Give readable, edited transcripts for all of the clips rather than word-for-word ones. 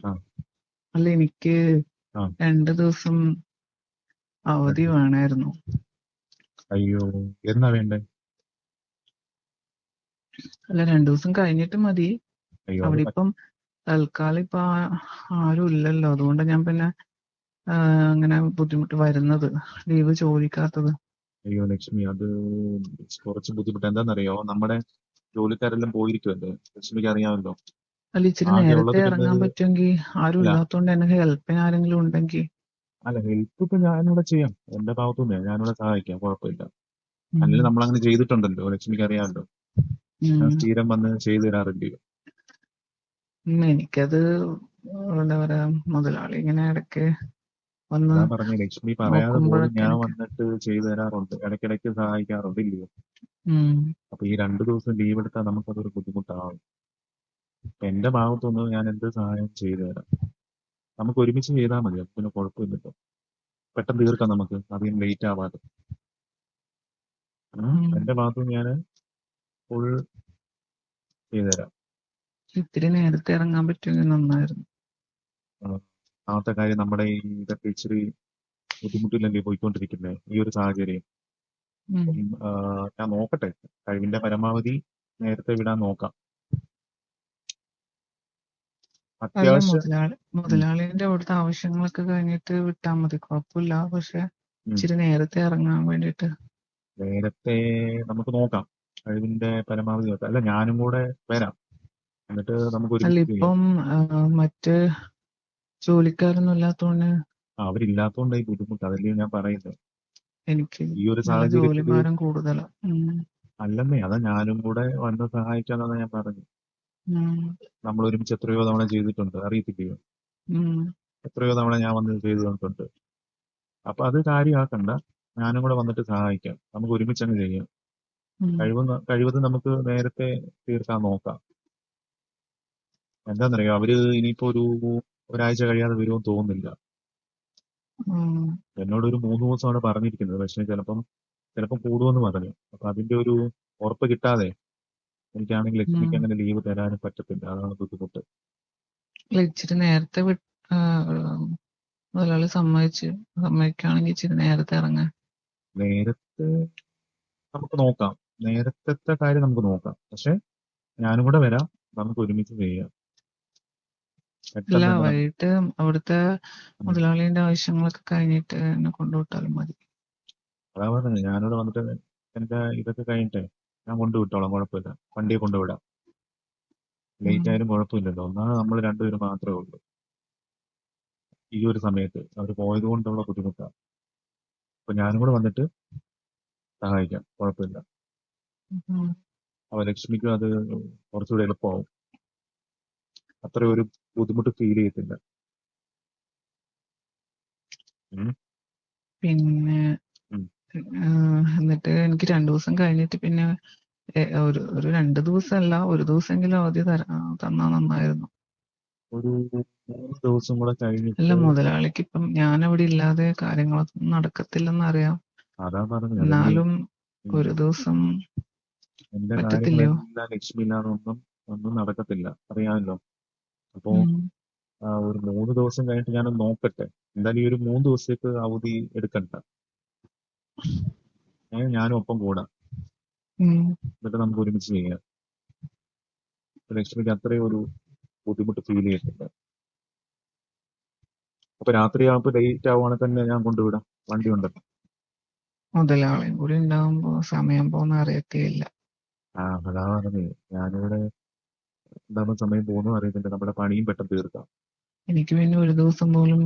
ആ അല്ല, എനിക്ക് ആ 2 ദിവസം അവധി രണ്ട് വേണമായിരുന്നു. അയ്യോ, എന്നാ വേണ്ടേ? അല്ല, 2 ദിവസം കഴിഞ്ഞിട്ട് മതി. അയ്യോ അത് അവിടെ ഇപ്പം തൽക്കാലം ഇപ്പൊ ആരും ഇല്ലല്ലോ, അതുകൊണ്ട് ഞാൻ പിന്നെ അങ്ങനെ ബുദ്ധിമുട്ട് വരുന്നത്, ലീവ് ചോദിക്കാത്തത്. അയ്യോ ലക്ഷ്മി, അത് കുറച്ച് ബുദ്ധിമുട്ട്. എന്താണെന്നറിയോ, നമ്മുടെ ജോലിക്കാരെല്ലാം പോയിരിക്കുമല്ലേ, ലക്ഷ്മിക്ക് അറിയാമല്ലോ. അല്ല, ഇച്ചിരി ആകെ നേരത്തെ ഉള്ളത് പിന്നെ ഇറങ്ങാൻ പറ്റുമെങ്കിൽ, ആരും അല്ല ഇല്ലാത്തതുകൊണ്ട് എനിക്ക് ഹെൽപ്പിന് ആരെങ്കിലും ഉണ്ടെങ്കിൽ. അല്ല ഹെൽപ്പ് ഇപ്പൊ ഞാനിവിടെ ചെയ്യാം. എന്റെ ഭാഗത്തുനിന്ന് ഞാനിവിടെ സഹായിക്കാം, കുഴപ്പമില്ല. ഉം. അല്ലെങ്കിൽ നമ്മൾ അങ്ങനെ ചെയ്തിട്ടുണ്ടല്ലോ, ലക്ഷ്മിക്ക് അറിയാമല്ലോ. ഞാൻ ഉം. സ്ഥിരം വന്ന് ചെയ്തു തരാറില്ലയോ. എനിക്കത് എന്താ പറയാ, മുതലാളി ഇങ്ങനെ ഇടയ്ക്ക് വന്ന് അതാ പറഞ്ഞ, ലക്ഷ്മി പറയാതെ പോലും നോക്കുമ്പോഴൊക്കെ ഞാൻ എനിക്ക്. വന്നിട്ട് ചെയ്തു തരാറുണ്ട്, ഇടയ്ക്കിടയ്ക്ക് സഹായിക്കാറുണ്ട് ഇല്ലയോ. ഉം. അപ്പൊ ഈ 2 ദിവസം ലീവ് എടുത്താൽ നമുക്കതൊരു ബുദ്ധിമുട്ടാവും. അപ്പൊ എന്റെ ഭാഗത്തുനിന്ന് ഞാൻ എന്ത് സഹായം ചെയ്തു തരാം. നമുക്ക് ഒരുമിച്ച് ചെയ്താൽ മതി, അപ്പൊ പിന്നെ കുഴപ്പമില്ലല്ലോ. പെട്ടെന്ന് തീർക്കാം നമുക്ക്, അധികം ലേറ്റ് ആവാതെ. ഉം. എന്റെ ഭാഗത്തുനിന്ന് ഞാൻ ഫുൾ ചെയ്തു തരാം. ഇത്തിരി നേരത്തെ ഇറങ്ങാൻ പറ്റുമെങ്കിൽ നന്നായിരുന്നു. ഒന്നാമത്തെ കാര്യം, നമ്മുടെ ഈ ഇതൊക്കെ ഇച്ചിരി ബുദ്ധിമുട്ടില്ലല്ലേ പോയിക്കൊണ്ടിരിക്കുന്നത് ഈ ഒരു സാഹചര്യം. ഉം. അപ്പം ഞാൻ നോക്കട്ടെ, കഴിവിന്റെ പരമാവധി നേരത്തെ വിടാൻ നോക്കാം. അല്ല, അത്യാവശ്യം. ഉം, മുതലാളിന്റെ അവിടുത്തെ ആവശ്യങ്ങളൊക്കെ കഴിഞ്ഞിട്ട് വിട്ടാൽ മതി, കുഴപ്പമില്ല. പക്ഷെ ഉം. ഇച്ചിരി നേരത്തെ ഇറങ്ങാൻ വേണ്ടിയിട്ട്. നേരത്തെ നമുക്ക് നോക്കാം, കഴിവിന്റെ പരമാവധി നോക്കാം. അല്ല, ഞാനും കൂടെ വരാം, എന്നിട്ട് നമുക്ക് അല്ല, ഒരുമിച്ച് ചെയ്യാം. ഇപ്പം മറ്റ് ജോലിക്കാരൊന്നും ഇല്ലാത്തതുകൊണ്ട് അവരില്ലാത്തതുകൊണ്ട് ഈ ബുദ്ധിമുട്ട്, അതല്ലേ ഞാൻ പറയുന്നത്. എനിക്ക് ഈ ഒരു നല്ല ജോലി സാഹചര്യത്തിൽ ഭാരം കൂടുതലാ. അല്ലെന്നേ, അതാ ഞാനും കൂടെ വന്ന് സഹായിക്കാന്നാണ് ഞാൻ പറഞ്ഞു. ഉം. നമ്മൾ ഒരുമിച്ച് എത്രയോ തവണ ചെയ്തിട്ടുണ്ട്, അറിയത്തില്ലയോ. ഉം. എത്രയോ തവണ ഞാൻ വന്ന് ചെയ്തു തന്നിട്ടുണ്ട്. അപ്പൊ അത് കാര്യമാക്കണ്ട, ഞാനും കൂടെ വന്നിട്ട് സഹായിക്കാം, നമുക്ക് ഒരുമിച്ച് അങ്ങ് ചെയ്യാം. ഉം. കഴിവതും നമുക്ക് നേരത്തെ തീർക്കാൻ നോക്കാം. എന്താണെന്നറിയോ, അവര് ഇനിയിപ്പോ ഒരാഴ്ച കഴിയാതെ വരുമെന്ന് തോന്നുന്നില്ല. ഉം. എന്നോട് ഒരു 3 ദിവസമാണ് പറഞ്ഞിരിക്കുന്നത്, പക്ഷേ ചിലപ്പം കൂടുമെന്ന് പറഞ്ഞു. അപ്പൊ അതിന്റെ ഒരു ഉറപ്പ് കിട്ടാതെ എനിക്കാണെങ്കിൽ ഉം. ലക്ഷ്മിക്ക് അങ്ങനെ ലീവ് തരാനും പറ്റത്തില്ല, അതാണ് ബുദ്ധിമുട്ട്. അല്ല, ഇച്ചിരി നേരത്തെ ആ, മുതലാളി സമ്മതിക്കുകയാണെങ്കിൽ ഇച്ചിരി നേരത്തെ ഇറങ്ങാൻ. നേരത്തെ നമുക്ക് നോക്കാം, നേരത്തെ കാര്യം നമുക്ക് നോക്കാം. പക്ഷെ ഞാനും കൂടെ വരാം, നമുക്ക് ഒരുമിച്ച് ചെയ്യാം. ഇല്ല, പെട്ടെന്ന് തന്നെ വൈകിട്ട് അവിടുത്തെ മുതലാളിന്റെ ആവശ്യങ്ങളൊക്കെ കഴിഞ്ഞിട്ട് എന്നെ കൊണ്ടുവിട്ടാലും മതി. അതാ പറഞ്ഞത്, ഞാനിവിടെ വന്നിട്ട് എന്റെ ഇതൊക്കെ കഴിഞ്ഞിട്ടേ ഞാൻ കൊണ്ടുവിട്ടോളാം, കുഴപ്പമില്ല. വണ്ടിയെ കൊണ്ടുവിടാം, ഉം. ലേറ്റ് ആയാലും കുഴപ്പമില്ലല്ലോ. ഒന്നാമത് നമ്മൾ രണ്ടുപേരും മാത്രമേ ഉള്ളൂ ഈ ഒരു സമയത്ത്, അവർ പോയത് കൊണ്ടുള്ള ബുദ്ധിമുട്ടാണ്. അപ്പൊ ഞാനും കൂടെ വന്നിട്ട് സഹായിക്കാം, കുഴപ്പമില്ല. ഉം. അപ്പൊ ലക്ഷ്മിക്കും അത് കുറച്ചുകൂടി എളുപ്പമാവും, അത്ര ഒരു ബുദ്ധിമുട്ട് ഫീൽ ചെയ്യത്തില്ല. ഉം. പിന്നെ ഉം. എന്നിട്ട് എനിക്ക് 2 ദിവസം കഴിഞ്ഞിട്ട് പിന്നെ ഒരു 2 ദിവസമല്ല, ഒരു ദിവസമെങ്കിലും അവധി തന്നാ നന്നായിരുന്നു. ഒരു 3 ദിവസം കൂടെ അല്ല, കഴിഞ്ഞിട്ട്. മുതലാളിക്ക് ഇപ്പം ഞാൻ അവിടെ ഇല്ലാതെ കാര്യങ്ങളൊന്നും നടക്കത്തില്ലെന്ന് അറിയാം. അതാ പറഞ്ഞത്, അതല്ലേ. എന്നാലും ഒരു ദിവസം എന്റെ പറ്റത്തില്ലയോ? കാര്യങ്ങളെല്ലാം ലക്ഷ്മി ഇല്ലാതെ ഒന്നും നടക്കത്തില്ല, അറിയാമല്ലോ. അപ്പോ ഉം. ഒരു 3 ദിവസം കഴിഞ്ഞിട്ട് ഞാനൊന്ന് നോക്കട്ടെ. എന്തായാലും ഈ ഒരു 3 ദിവസത്തേക്ക് അവധി എടുക്കണ്ട. ഞാനും ഒപ്പം കൂടാം, ഉം. എന്നിട്ട് നമുക്ക് ഒരുമിച്ച് ചെയ്യാം. അപ്പൊ ലക്ഷ്മിക്ക് അത്രയും ഒരു ബുദ്ധിമുട്ട് ഫീൽ ചെയ്യത്തില്ല. അപ്പൊ രാത്രിയാകുമ്പോൾ ലേറ്റ് ആവുകയാണെങ്കിൽ തന്നെ ഞാൻ കൊണ്ടുവിടാം, വണ്ടി ഉണ്ടല്ലോ. മുതലാളിയും കൂടി ഉണ്ടാകുമ്പോ സമയം പോകുന്ന അറിയത്തേയില്ല. അതാ പറഞ്ഞത്, ഞാനിവിടെ ഉണ്ടാകുന്ന സമയം പോകുന്നു അറിയത്തില്ല, നമ്മുടെ പണിയും പെട്ടെന്ന് തീർക്കാം. എനിക്ക് പിന്നെ ഒരു ദിവസം പോലും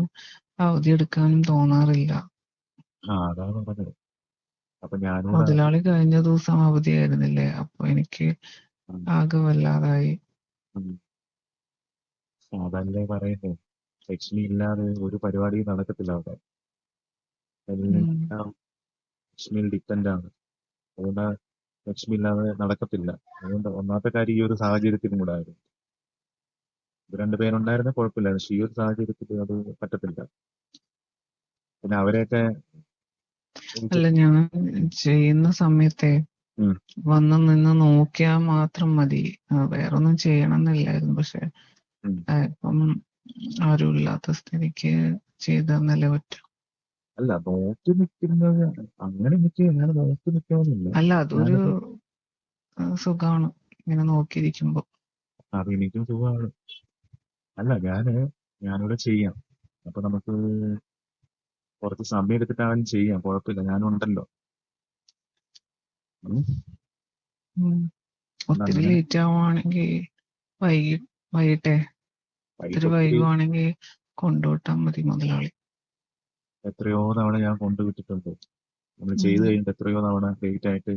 അവധി എടുക്കാനും തോന്നാറില്ല. അതാ പറഞ്ഞത്. അപ്പൊ ഞാനിവിടെ. മുതലാളി കഴിഞ്ഞ ദിവസം അവധിയായിരുന്നില്ലേ, അപ്പൊ എനിക്ക് ഉം, ആകെ വല്ലാതായി. ഉം. അതല്ലേ പറയുന്നത്, ലക്ഷ്മി ഇല്ലാതെ ഒരു പരിപാടിയും നടക്കത്തില്ല അവിടെ. ഉം. എല്ലാം ലക്ഷ്മിയിൽ ഡിപ്പെൻഡ് ആണ്. അതുകൊണ്ട് ലക്ഷ്മി ഇല്ലാതെ നടക്കത്തില്ല. അതുകൊണ്ട് ഒന്നാമത്തെ കാര്യം ഈ ഒരു സാഹചര്യത്തിലും കൂടെ ആയിരുന്നു. ഇത് 2 പേരുണ്ടായിരുന്ന കുഴപ്പമില്ലായിരുന്നു, പക്ഷേ ഈ ഒരു സാഹചര്യത്തിൽ അത് പറ്റത്തില്ല. പിന്നെ അവരെയൊക്കെ എനിക്ക്. അല്ല, ഞാൻ ചെയ്യുന്ന സമയത്തെ ഉം, വന്ന് നിന്ന് നോക്കിയാൽ മാത്രം മതി. വേറൊന്നും ചെയ്യണം എന്നില്ലായിരുന്നു. പക്ഷെ ഉം. ഇപ്പം ആരും ഇല്ലാത്ത സ്ഥിതിക്ക് ചെയ്ത് തന്നല്ലേ പറ്റൂ. അല്ല, നോക്കി നിൽക്കുന്നത് അങ്ങനെ ഞാൻ നോക്കി നിൽക്കണമെന്നില്ല. അല്ല, അതൊരു ഞാനിപ്പോ സുഖമാണ് ഇങ്ങനെ നോക്കിയിരിക്കുമ്പോ. അത് എനിക്കും സുഖമാണ്. അല്ല, ഞാനിവിടെ ചെയ്യാം. അപ്പൊ നമുക്ക് കുറച്ച് സമയം എടുത്തിട്ടാണെങ്കിലും ചെയ്യാം, കുഴപ്പമില്ല, ഞാനുണ്ടല്ലോ. ഉം. ഉം. അല്ല, ഒത്തിരി അങ്ങനെ ലേറ്റ് ആവുകയാണെങ്കിൽ വൈകിട്ടേ വൈകിട്ട് ഒത്തിരി ഒത്തിരി വൈകുവാണെങ്കിൽ കൊണ്ടുവിട്ടാൽ മതി മുതലാളി. എത്രയോ തവണ ഞാൻ കൊണ്ടുവിട്ടിട്ടുണ്ട്. നമ്മൾ ചെയ്ത് ഉം. കഴിഞ്ഞിട്ട് എത്രയോ തവണ ലേറ്റ് ആയിട്ട്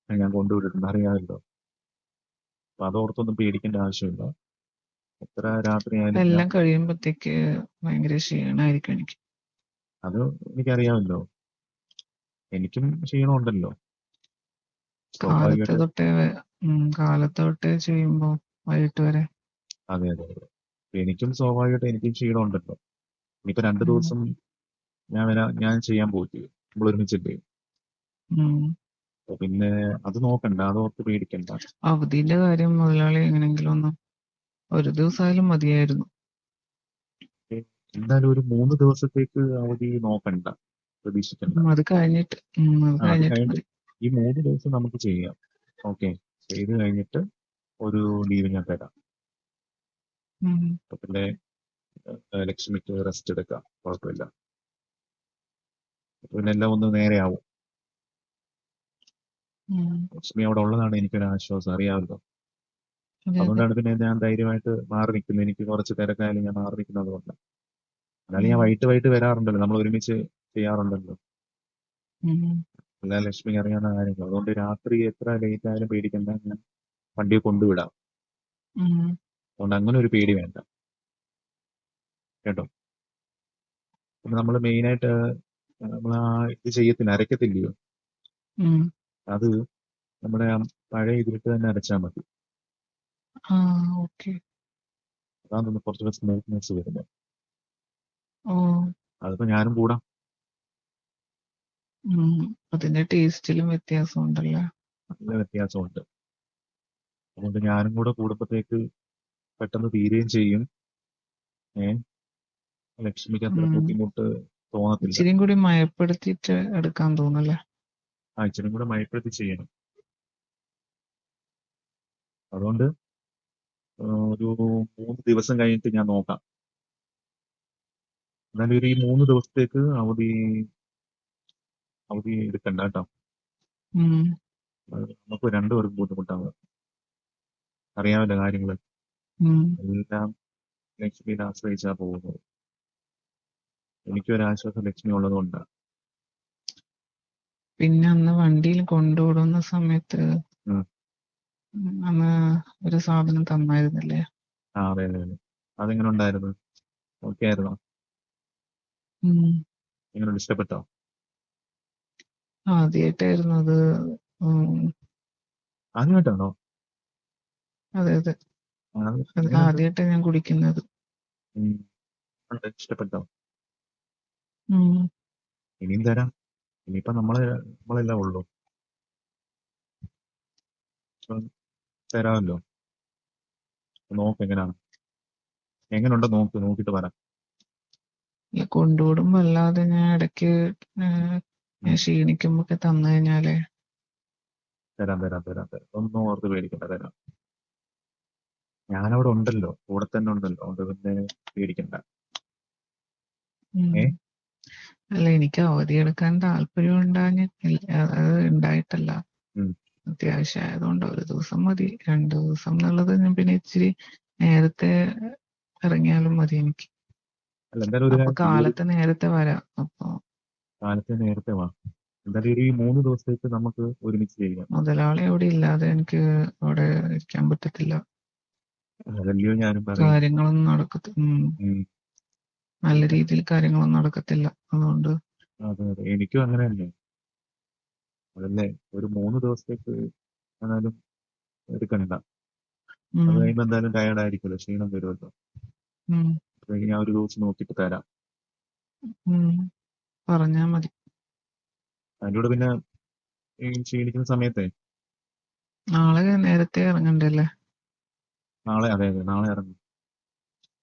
ഞാൻ കൊണ്ടുവിട്ടിട്ടുണ്ട്, അറിയാമല്ലോ. അപ്പൊ അതോർത്തൊന്നും പേടിക്കേണ്ട ആവശ്യമില്ല. എത്ര രാത്രി ആയാലും ഞാൻ എല്ലാം കഴിയുമ്പോഴത്തേക്ക് ഭയങ്കര ക്ഷീണമായിരിക്കും എനിക്ക്. അത് എനിക്കറിയാമല്ലോ. എനിക്കും ക്ഷീണമുണ്ടല്ലോ, കാലത്ത് സ്വാഭാവികമായിട്ട്. തൊട്ടേ കാലത്ത് തൊട്ടേ ചെയ്യുമ്പോ വൈകിട്ട് വരെ. അതെ അതെ അതെ. എനിക്കും സ്വാഭാവികമായിട്ട് എനിക്കും ക്ഷീണമുണ്ടല്ലോ. ഇനിയിപ്പോ 2 ദിവസം ഞാൻ ചെയ്യാൻ പോയില്ലേ, നമ്മൾ ഒരുമിച്ചില്ലേ. ഉം. അപ്പൊ പിന്നെ അത് നോക്കണ്ട, അതോർത്ത് പേടിക്കണ്ട. അവധിന്റെ കാര്യം മുതലാളി എങ്ങനെങ്കിലും ഒന്ന് ഒരു ദിവസമായാലും മതിയായിരുന്നു. എന്തായാലും ഒരു 3 ദിവസത്തേക്ക് അവധി നോക്കണ്ട, പ്രതീക്ഷിക്കണ്ട. അത് കഴിഞ്ഞിട്ട് അത് അത് കഴിഞ്ഞിട്ട് കഴിഞ്ഞിട്ട് മതി. ഈ 3 ദിവസം നമുക്ക് ചെയ്യാം. ഓക്കെ, ചെയ്ത് കഴിഞ്ഞിട്ട് ഒരു ലീവ് ഞാൻ തരാം. ഉം. അപ്പൊ പിന്നെ ലക്ഷ്മിക്ക് റെസ്റ്റ് എടുക്കാം, കുഴപ്പമില്ല. അപ്പൊ പിന്നെ എല്ലാം ഒന്ന് നേരെയാവും. ഉം. ലക്ഷ്മി അവിടെ ഉള്ളതാണ് എനിക്കൊരു ആശ്വാസം, അറിയാമല്ലോ. അതെ അതെ. അതുകൊണ്ടാണ് പിന്നെ ഞാൻ ധൈര്യമായിട്ട് മാറി നിൽക്കുന്നത്. എനിക്ക് കുറച്ച് തിരക്കായാലും ഞാൻ മാറി നിൽക്കുന്നത് കൊണ്ട്. എന്നാലും ഞാൻ ഉം. വൈകിട്ട് വരാറുണ്ടല്ലോ, നമ്മൾ ഒരുമിച്ച് ചെയ്യാറുണ്ടല്ലോ. ഉം. എല്ലാം ലക്ഷ്മിക്ക് അറിയാവുന്ന കാര്യങ്ങൾ. അതുകൊണ്ട് രാത്രി എത്ര ലേറ്റ് ആയാലും പേടിക്കണ്ട, ഞാൻ വണ്ടിയെ കൊണ്ടുവിടാം. ഉം. അതുകൊണ്ട് അങ്ങനെ ഒരു പേടി വേണ്ട കേട്ടോ. പിന്നെ നമ്മൾ മെയിനായിട്ട് നമ്മൾ ആ ഇത് ചെയ്യത്തില്ല, അരക്കത്തില്ലയോ, ഉം. അത് നമ്മുടെ ആ പഴയ ഇതിലിട്ട് തന്നെ അരച്ചാൽ മതി. ആ, ഓക്കെ. അതാണ് കുറച്ചുകൂടെ സ്മൂത്ത്നെസ് വരുന്നത്. ഓ. അതിപ്പോ ഞാനും കൂടാം. അതിന്റെ ടേസ്റ്റിലും വ്യത്യാസം ഉണ്ടല്ലേ. നല്ല വ്യത്യാസമുണ്ട്. അതുകൊണ്ട് ഞാനും കൂടെ കൂടുമ്പോഴത്തേക്ക് പെട്ടെന്ന് തീരുകയും ചെയ്യും. ഏഹ് ലക്ഷ്മിക്ക് അത്ര ഉം. ബുദ്ധിമുട്ട് തോന്നത്തില്ല. ഇച്ചിരിയും കൂടി മയപ്പെടുത്തിയിട്ട് എടുക്കാൻ തോന്നല്ലേ. ഇച്ചിരി കൂടെ മയപ്പെടുത്തി ചെയ്യണം. അതുകൊണ്ട് ഒരു 3 ദിവസം കഴിഞ്ഞിട്ട് ഞാൻ നോക്കാം. എന്നാലും ഒരു ഈ 3 ദിവസത്തേക്ക് അവധി എടുക്കണ്ട കേട്ടോ. ഉം. അത് നമുക്ക് രണ്ടുപേർക്കും ബുദ്ധിമുട്ടാണ്, അറിയാമല്ലോ കാര്യങ്ങൾ. ഉം. എല്ലാം ലക്ഷ്മിയെ ആശ്രയിച്ചാ പോകുന്നത്. എനിക്കൊരാശ്വാസം ലക്ഷ്മി ഉള്ളതുകൊണ്ടാണ്. പിന്നെ അന്ന് വണ്ടിയിൽ കൊണ്ടുവിടുന്ന സമയത്ത് ഉം. അന്ന് ഒരു സാധനം തന്നായിരുന്നില്ലേ. അതെ അതെ അതെ. അതെങ്ങനെ ഉണ്ടായിരുന്നു? ഓക്കെ ആയിരുന്നോ? ഉം. എങ്ങനെ ഇഷ്ടപ്പെട്ടോ? ആദ്യമായിട്ടായിരുന്നു അത്. ആദ്യമായിട്ടാണോ? അതെ അതെ. അത് എങ്ങനെയുണ്ട്? ആദ്യമായിട്ടാണ് ഞാൻ കുടിക്കുന്നത്. ഇഷ്ടപ്പെട്ടോ? ഉം. ഇനിയും തരാം. ഇനിയിപ്പോ നമ്മളെല്ലാം ഉള്ളൂ, അപ്പൊ തരാമല്ലോ. നോക്ക് എങ്ങനെയുണ്ടോ നോക്കിയിട്ട് പറ. ഈ കൊണ്ടുവിടുമ്പോ അല്ലാതെ ഞാൻ ഇടയ്ക്ക് ഞാൻ ക്ഷീണിക്കുമ്പോ തന്നു കഴിഞ്ഞാലേ. തരാം. ഒന്നും ഓർത്ത് പേടിക്കണ്ട, തരാം. ഞാനവിടെ ഉണ്ടല്ലോ, കൂടെ തന്നെ ഉണ്ടല്ലോ, അതുകൊണ്ട് പിന്നെ പേടിക്കണ്ട. ഉം. ഏ അല്ല, എനിക്ക് അവധിയെടുക്കാൻ താല്പര്യം ഉണ്ടായിട്ടല്ല. ഉം. അത്യാവശ്യം ആയതുകൊണ്ട് ഒരു ദിവസം മതി. 2 ദിവസം എന്നുള്ളത് ഞാൻ പിന്നെ ഇച്ചിരി നേരത്തെ ഇറങ്ങിയാലും മതി എനിക്ക്. അല്ല, എന്തായാലും ഒരു അപ്പൊ കാര്യം ഈ ഒരു കാലത്ത് നേരത്തെ വരാം. അപ്പൊ കാലത്തെ നേരത്തെ വാ. എന്തായാലും ഈ 3 ദിവസത്തേക്ക് നമുക്ക് ഒരുമിച്ച് ചെയ്യാം. മുതലാളി അവിടെ ഇല്ലാതെ എനിക്ക് അവിടെ ഇരിക്കാൻ പറ്റത്തില്ല. അതല്ലയോ ഞാനും പറയുന്നത്. കാര്യങ്ങളൊന്നും നല്ല രീതിയിൽ കാര്യങ്ങളൊന്നും നടക്കത്തില്ല. അതുകൊണ്ട് അതെ അതെ, എനിക്കും അങ്ങനെ തന്നെ. അതല്ലേ, ഒരു 3 ദിവസത്തേക്ക് എന്നാലും എടുക്കണ്ട. അത് ഉം. കഴിയുമ്പോൾ എന്തായാലും ടയർഡ് ആയിരിക്കുമല്ലോ, ക്ഷീണം വരുമല്ലോ. ഉം. അപ്പൊ ഞാൻ ഒരു ദിവസം നോക്കിയിട്ട് തരാം. പറഞ്ഞാ മതി. അതിൻ്റെ കൂടെ പിന്നെ ഈ ക്ഷീണിക്കുന്ന സമയത്തെ നാളെ നേരത്തെ ഇറങ്ങണ്ടല്ലേ. അതെ നാളെ ഇറങ്ങും.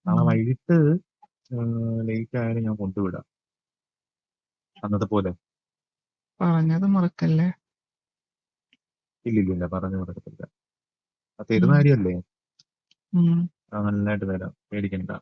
നാളെ ഉം. വൈകിട്ട് ലേറ്റ് ആയാലും ഞാൻ കൊണ്ടുവിടാം, അന്നത്തെ പോലെ. പറഞ്ഞത് മറക്കല്ലേ. ഇല്ലില്ല, പറഞ്ഞു കൊടുക്കത്തില്ല. അത് ഉം. തരുന്ന കാര്യമല്ലേ, ഉം. നല്ലതായിട്ട് തരാം, പേടിക്കണ്ട.